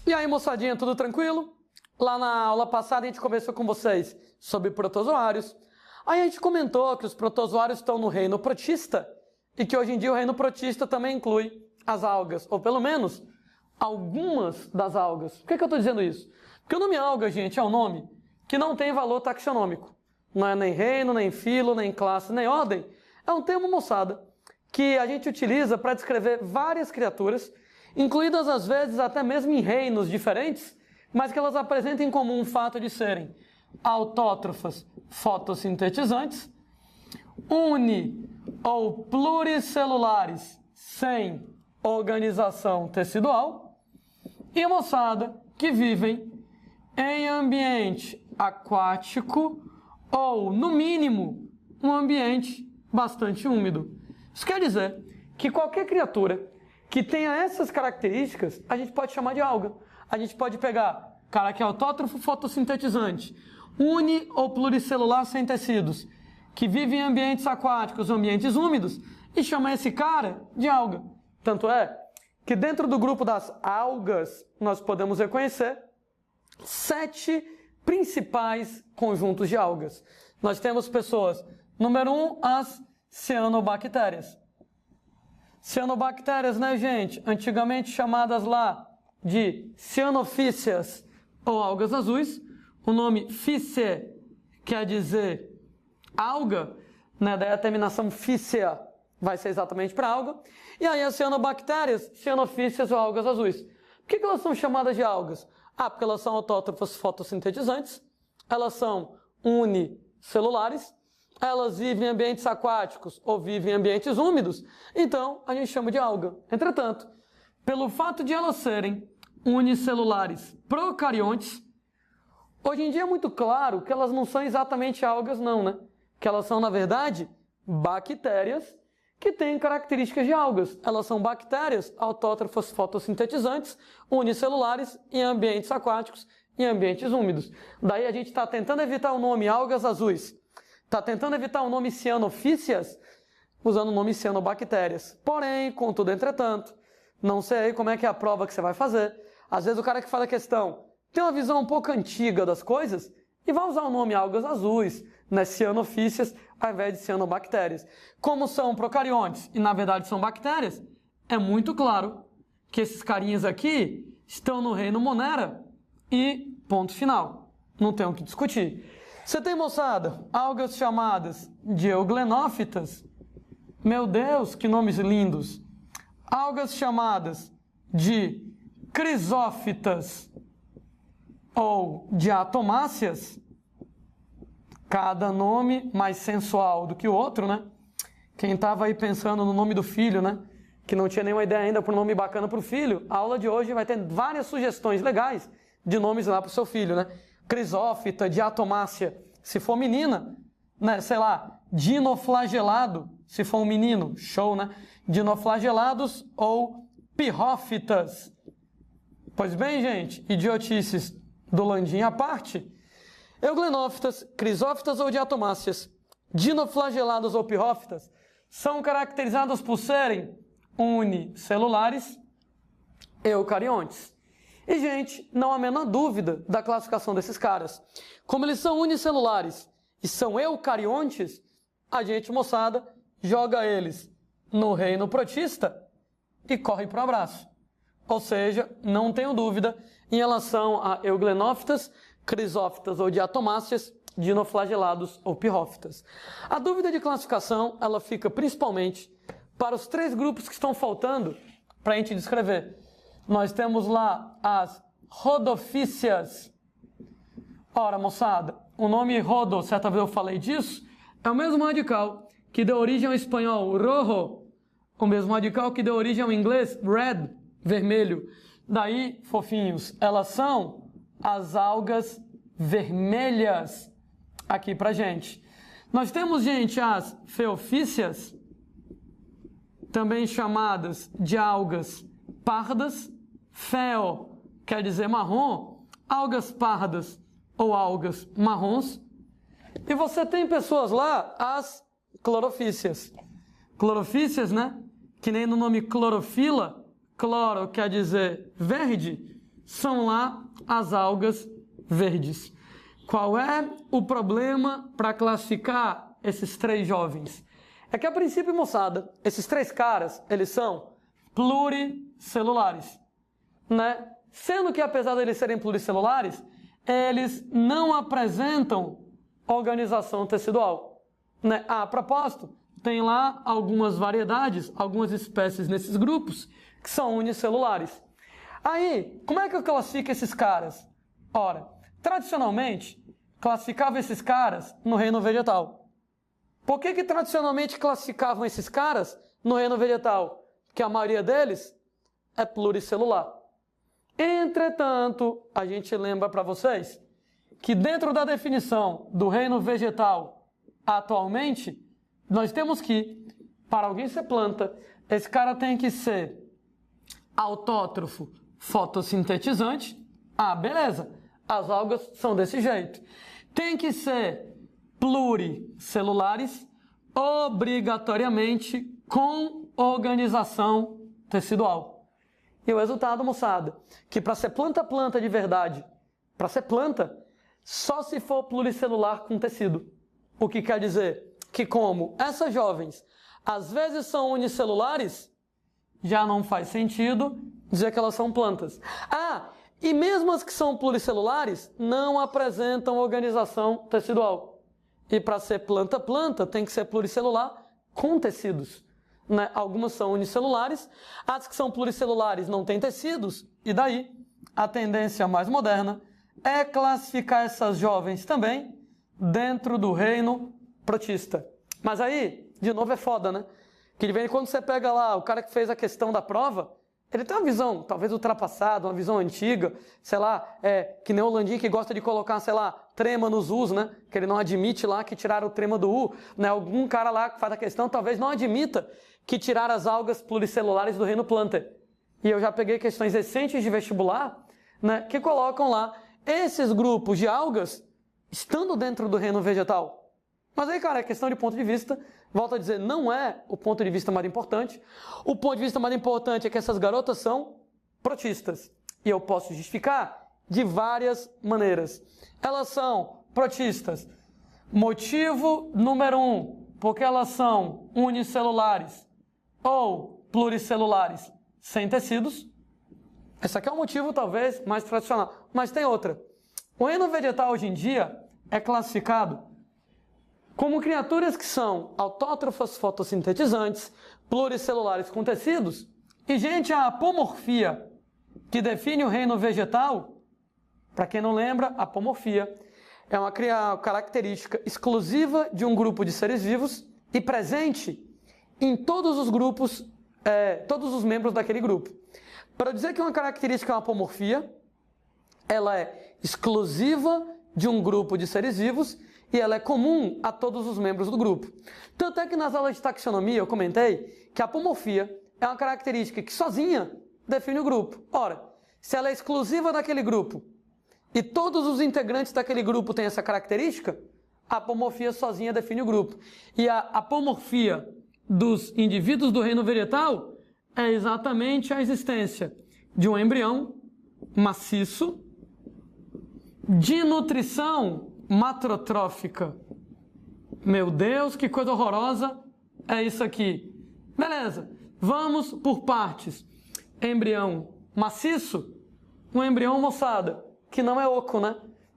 E aí, moçadinha, tudo tranquilo? Lá na aula passada a gente conversou com vocês sobre protozoários. Aí a gente comentou que os protozoários estão no reino protista e que hoje em dia o reino protista também inclui as algas, ou pelo menos algumas das algas. Por que eu estou dizendo isso? Porque o nome alga, gente, é um nome que não tem valor taxonômico. Não é nem reino, nem filo, nem classe, nem ordem. É um termo, moçada, que a gente utiliza para descrever várias criaturas, incluídas às vezes até mesmo em reinos diferentes, mas que elas apresentam em comum o fato de serem autótrofas fotossintetizantes, uni- ou pluricelulares sem organização tecidual, e moçada que vivem em ambiente aquático ou, no mínimo, um ambiente bastante úmido. Isso quer dizer que qualquer criatura que tenha essas características, a gente pode chamar de alga. A gente pode pegar cara que é autótrofo fotossintetizante, uni- ou pluricelular sem tecidos, que vive em ambientes aquáticos ou ambientes úmidos, e chamar esse cara de alga. Tanto é que dentro do grupo das algas, nós podemos reconhecer 7 principais conjuntos de algas. Nós temos pessoas, número 1, as cianobactérias. Cianobactérias, né, gente? Antigamente chamadas lá de cianofícias ou algas azuis. O nome fície quer dizer alga, né? Daí a terminação fícia vai ser exatamente para alga. E aí as cianobactérias, cianofícias ou algas azuis. Por que elas são chamadas de algas? Porque elas são autótrofas fotossintetizantes, elas são unicelulares, elas vivem em ambientes aquáticos ou vivem em ambientes úmidos, então a gente chama de alga. Entretanto, pelo fato de elas serem unicelulares procariontes, hoje em dia é muito claro que elas não são exatamente algas não, né? Que elas são, na verdade, bactérias que têm características de algas. Elas são bactérias autótrofas fotossintetizantes, unicelulares em ambientes aquáticos e em ambientes úmidos. Daí a gente está tentando evitar o nome algas azuis. Está tentando evitar o nome cianofícias, usando o nome cianobactérias. Porém, contudo, entretanto, não sei como é que é a prova que você vai fazer. Às vezes o cara que faz a questão tem uma visão um pouco antiga das coisas e vai usar o nome algas azuis, né, cianofícias, ao invés de cianobactérias. Como são procariontes e, na verdade, são bactérias, é muito claro que esses carinhas aqui estão no reino Monera e ponto final. Não tem o que discutir. Você tem, moçada, algas chamadas de euglenófitas. Meu Deus, que nomes lindos! Algas chamadas de crisófitas ou de atomáceas. Cada nome mais sensual do que o outro, né? Quem estava aí pensando no nome do filho, né? Que não tinha nenhuma ideia ainda para um nome bacana para o filho, a aula de hoje vai ter várias sugestões legais de nomes lá para o seu filho, né? Crisófita, diatomácea, se for menina, né? Sei lá, dinoflagelado, se for um menino, show, né? Dinoflagelados ou pirrófitas. Pois bem, gente, idiotices do Landim à parte, euglenófitas, crisófitas ou diatomáceas, dinoflagelados ou pirrófitas, são caracterizados por serem unicelulares eucariontes. E, gente, não há a menor dúvida da classificação desses caras. Como eles são unicelulares e são eucariontes, a gente, moçada, joga eles no reino protista e corre para o abraço. Ou seja, não tenho dúvida em relação a euglenófitas, crisófitas ou diatomáceas, dinoflagelados ou pirrófitas. A dúvida de classificação, ela fica principalmente para os 3 grupos que estão faltando para a gente descrever. Nós temos lá as rodofícias. Ora, moçada, o nome rodo, certa vez eu falei disso, é o mesmo radical que deu origem ao espanhol rojo, o mesmo radical que deu origem ao inglês red, vermelho. Daí, fofinhos, elas são as algas vermelhas aqui pra gente. Nós temos, gente, as feofícias, também chamadas de algas pardas. Feo quer dizer marrom, algas pardas ou algas marrons. E você tem pessoas lá, as clorofícias. Clorofícias, né? Que nem no nome clorofila, cloro quer dizer verde, são lá as algas verdes. Qual é o problema para classificar esses três jovens? É que, a princípio, moçada, esses três caras, eles são pluricelulares, né? Sendo que, apesar de eles serem pluricelulares, eles não apresentam organização tecidual, né? A propósito, tem lá algumas variedades, algumas espécies nesses grupos que são unicelulares. Aí, como é que eu classifico esses caras? Ora, tradicionalmente, classificava esses caras no reino vegetal. Por que tradicionalmente classificavam esses caras no reino vegetal? Porque a maioria deles é pluricelular. Entretanto, a gente lembra para vocês que dentro da definição do reino vegetal, atualmente, nós temos que, para alguém ser planta, esse cara tem que ser autótrofo fotossintetizante. Ah, beleza. As algas são desse jeito. Tem que ser pluricelulares, obrigatoriamente com organização tecidual. E o resultado, moçada, que para ser planta de verdade, para ser planta, só se for pluricelular com tecido. O que quer dizer que, como essas jovens às vezes são unicelulares, já não faz sentido dizer que elas são plantas. Ah, e mesmo as que são pluricelulares não apresentam organização tecidual. E para ser planta, tem que ser pluricelular com tecidos, né? Algumas são unicelulares, as que são pluricelulares não têm tecidos, e daí a tendência mais moderna é classificar essas jovens também dentro do reino protista. Mas aí, de novo, é foda, né? Que de vez em quando você pega lá o cara que fez a questão da prova, ele tem uma visão, talvez ultrapassada, uma visão antiga, sei lá, que nem o Landim que gosta de colocar, sei lá, trema nos U's, né? Que ele não admite lá que tiraram o trema do U, né? Algum cara lá que faz a questão talvez não admita que tiraram as algas pluricelulares do reino planter. E eu já peguei questões recentes de vestibular, né? Que colocam lá esses grupos de algas estando dentro do reino vegetal. Mas aí, cara, é questão de ponto de vista. Volto a dizer, não é o ponto de vista mais importante. O ponto de vista mais importante é que essas garotas são protistas. E eu posso justificar de várias maneiras. Elas são protistas. Motivo número 1, porque elas são unicelulares ou pluricelulares sem tecidos. Esse aqui é o motivo, talvez, mais tradicional. Mas tem outra. O reino vegetal, hoje em dia, é classificado como criaturas que são autótrofas fotossintetizantes, pluricelulares com tecidos, e, gente, a apomorfia, que define o reino vegetal, para quem não lembra, a apomorfia é uma característica exclusiva de um grupo de seres vivos e presente em todos os grupos, todos os membros daquele grupo. Para dizer que uma característica é uma apomorfia, ela é exclusiva de um grupo de seres vivos e ela é comum a todos os membros do grupo. Tanto é que nas aulas de taxonomia eu comentei que a apomorfia é uma característica que sozinha define o grupo. Ora, se ela é exclusiva daquele grupo e todos os integrantes daquele grupo têm essa característica, a apomorfia sozinha define o grupo. E a apomorfia dos indivíduos do reino vegetal é exatamente a existência de um embrião maciço, de nutrição matrotrófica. Meu Deus, que coisa horrorosa é isso aqui. Beleza, vamos por partes. Embrião maciço, um embrião, moçada, que não é oco, né?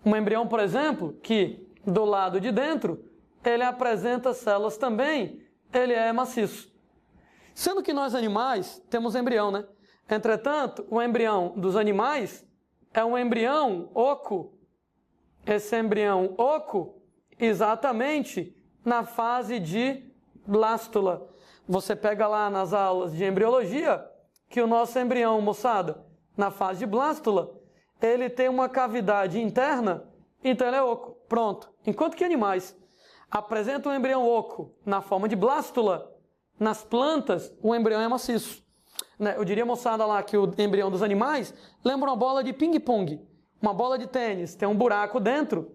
Um embrião, por exemplo, que do lado de dentro, ele apresenta células também, ele é maciço. Sendo que nós animais temos embrião, né? Entretanto, o embrião dos animais é um embrião oco. Esse embrião oco, exatamente na fase de blástula. Você pega lá nas aulas de embriologia que o nosso embrião, moçada, na fase de blástula, ele tem uma cavidade interna, então ele é oco. Pronto. Enquanto que animais apresentam um embrião oco na forma de blástula, nas plantas, o embrião é maciço. Eu diria, moçada, lá que o embrião dos animais lembra uma bola de ping-pong. Uma bola de tênis, tem um buraco dentro,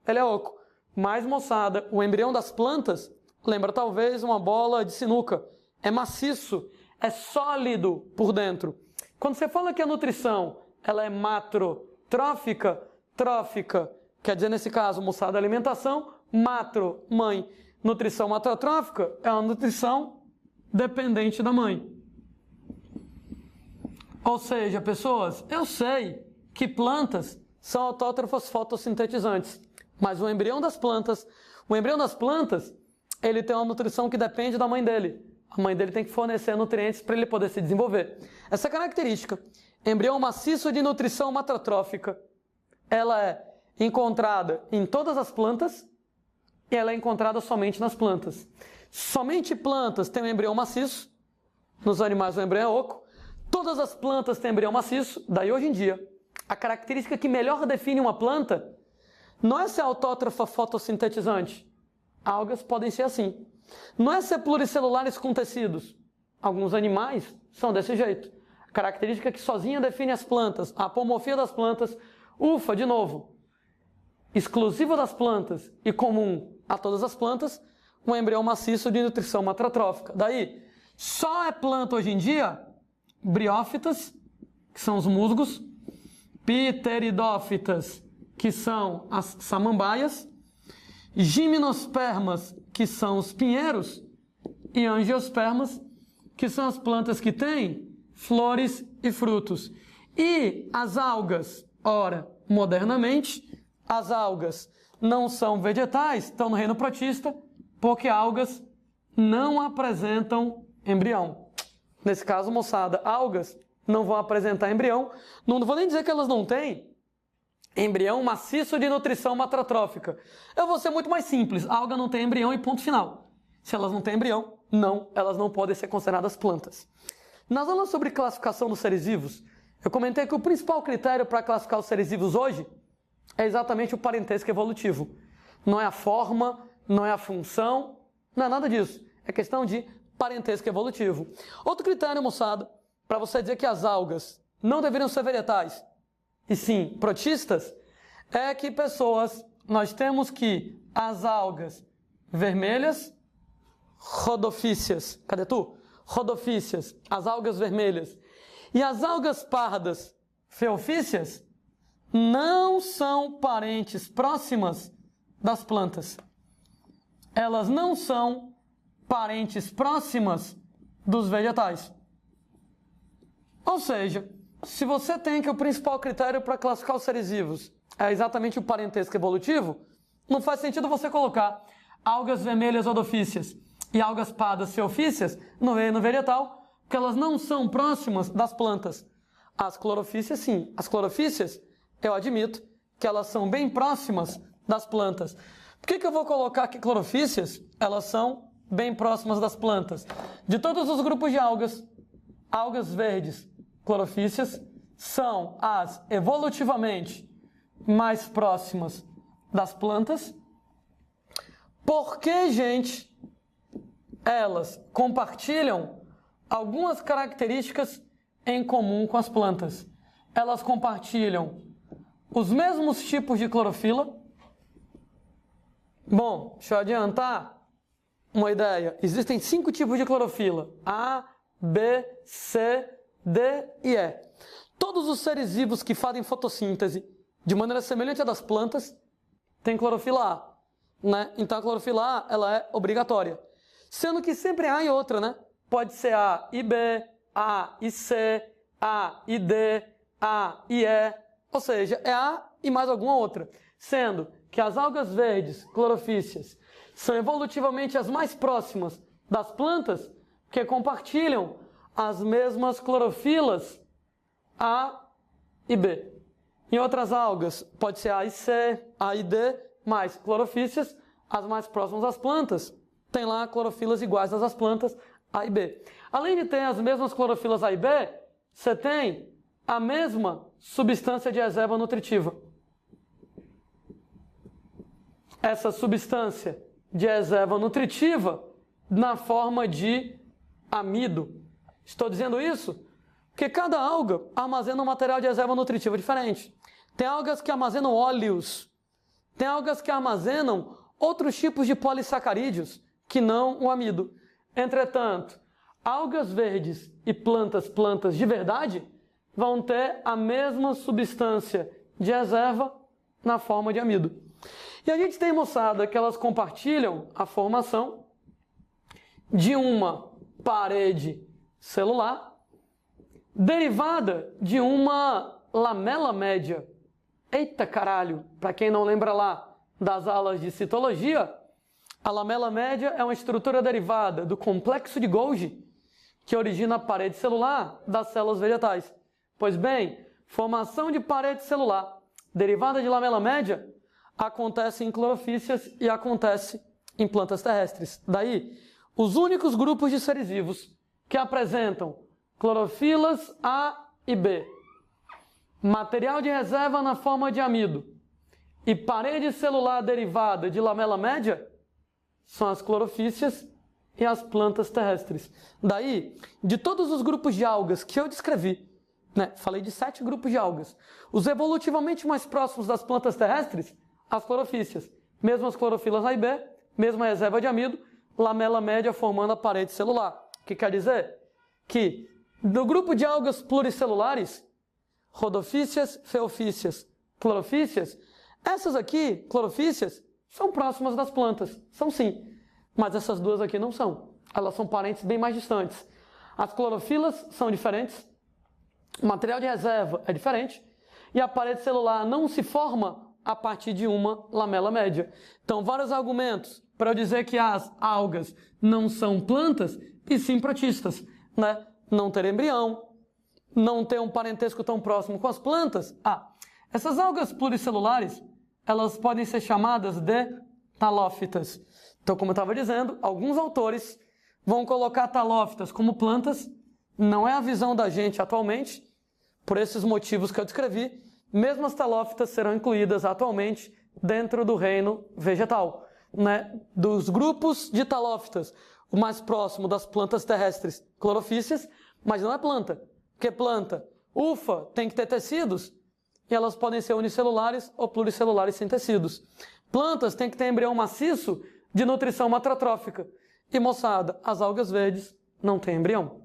ele é oco. Mas, moçada, o embrião das plantas lembra talvez uma bola de sinuca. É maciço, é sólido por dentro. Quando você fala que a nutrição ela é matrotrófica, trófica, quer dizer, nesse caso, moçada, alimentação, matro, mãe. Nutrição matrotrófica é uma nutrição dependente da mãe. Ou seja, pessoas, eu sei que plantas são autótrofas fotossintetizantes, mas o embrião das plantas, ele tem uma nutrição que depende da mãe dele. A mãe dele tem que fornecer nutrientes para ele poder se desenvolver. Essa característica, embrião maciço de nutrição matrotrófica, ela é encontrada em todas as plantas e ela é encontrada somente nas plantas. Somente plantas têm um embrião maciço, nos animais o embrião é oco. Todas as plantas têm embrião maciço, daí hoje em dia, a característica que melhor define uma planta não é ser autótrofa fotossintetizante. Algas podem ser assim. Não é ser pluricelulares com tecidos. Alguns animais são desse jeito. A característica que sozinha define as plantas, a apomorfia das plantas, ufa, de novo, exclusiva das plantas e comum a todas as plantas, um embrião maciço de nutrição matrotrófica. Daí, só é planta hoje em dia briófitas, que são os musgos, pteridófitas, que são as samambaias, gimnospermas, que são os pinheiros, e angiospermas, que são as plantas que têm flores e frutos. E as algas, ora, modernamente, as algas não são vegetais, estão no reino protista, porque algas não apresentam embrião. Nesse caso, moçada, algas não vão apresentar embrião. Não vou nem dizer que elas não têm embrião maciço de nutrição matrotrófica. Eu vou ser muito mais simples. A alga não tem embrião e ponto final. Se elas não têm embrião, elas não podem ser consideradas plantas. Nas aulas sobre classificação dos seres vivos, eu comentei que o principal critério para classificar os seres vivos hoje é exatamente o parentesco evolutivo. Não é a forma, não é a função, não é nada disso. É questão de parentesco evolutivo. Outro critério, moçada, para você dizer que as algas não deveriam ser vegetais, e sim protistas, é que nós temos que as algas vermelhas, rodofícias, cadê tu? Rodofícias, as algas vermelhas, e as algas pardas, feofícias, não são parentes próximas das plantas. Elas não são parentes próximas dos vegetais. Ou seja, se você tem que o principal critério para classificar os seres vivos é exatamente o parentesco evolutivo, não faz sentido você colocar algas vermelhas odofícias e algas pardas feofícias no reino vegetal, porque elas não são próximas das plantas. As clorofícias, sim. As clorofícias, eu admito que elas são bem próximas das plantas. Por que eu vou colocar aqui clorofícias? Elas são bem próximas das plantas. De todos os grupos de algas, algas verdes, clorofícias, são as evolutivamente mais próximas das plantas. Porque, gente, elas compartilham algumas características em comum com as plantas. Elas compartilham os mesmos tipos de clorofila. Bom, deixa eu adiantar uma ideia. Existem 5 tipos de clorofila. A, B, C, D e E. Todos os seres vivos que fazem fotossíntese de maneira semelhante à das plantas têm clorofila A, né? Então a clorofila A, ela é obrigatória. Sendo que sempre A e outra, né? Pode ser A e B, A e C, A e D, A e E. Ou seja, é A e mais alguma outra. Sendo que as algas verdes, clorofícias, são evolutivamente as mais próximas das plantas, que compartilham as mesmas clorofilas A e B. Em outras algas, pode ser A e C, A e D, mais clorofícias, as mais próximas das plantas, tem lá clorofilas iguais às das plantas A e B. Além de ter as mesmas clorofilas A e B, você tem a mesma substância de reserva nutritiva. Essa substância de reserva nutritiva na forma de amido. Estou dizendo isso porque cada alga armazena um material de reserva nutritiva diferente. Tem algas que armazenam óleos, tem algas que armazenam outros tipos de polissacarídeos que não o amido. Entretanto, algas verdes e plantas de verdade, vão ter a mesma substância de reserva na forma de amido. E a gente tem, moçada, que elas compartilham a formação de uma parede celular derivada de uma lamela média. Eita caralho! Para quem não lembra lá das aulas de citologia, a lamela média é uma estrutura derivada do complexo de Golgi, que origina a parede celular das células vegetais. Pois bem, formação de parede celular derivada de lamela média acontece em clorofícias e acontece em plantas terrestres. Daí, os únicos grupos de seres vivos que apresentam clorofilas A e B, material de reserva na forma de amido e parede celular derivada de lamela média são as clorofícias e as plantas terrestres. Daí, de todos os grupos de algas que eu descrevi, falei de 7 grupos de algas, os evolutivamente mais próximos das plantas terrestres, as clorofícias, mesmo as clorofilas A e B, mesma reserva de amido, lamela média formando a parede celular. O que quer dizer? Que do grupo de algas pluricelulares, rodofícias, feofícias, clorofícias, essas aqui, clorofícias, são próximas das plantas, são sim, mas essas duas aqui não são, elas são parentes bem mais distantes. As clorofilas são diferentes, o material de reserva é diferente, e a parede celular não se forma a partir de uma lamela média. Então, vários argumentos para eu dizer que as algas não são plantas e sim protistas, Não ter embrião, não ter um parentesco tão próximo com as plantas. Essas algas pluricelulares, elas podem ser chamadas de talófitas. Então, como eu estava dizendo, alguns autores vão colocar talófitas como plantas, não é a visão da gente atualmente, por esses motivos que eu descrevi. Mesmo as talófitas serão incluídas atualmente dentro do reino vegetal. Dos grupos de talófitas, o mais próximo das plantas terrestres, clorofícias, mas não é planta. Porque planta, tem que ter tecidos, e elas podem ser unicelulares ou pluricelulares sem tecidos. Plantas têm que ter embrião maciço de nutrição macrotrófica. E, moçada, as algas verdes não têm embrião.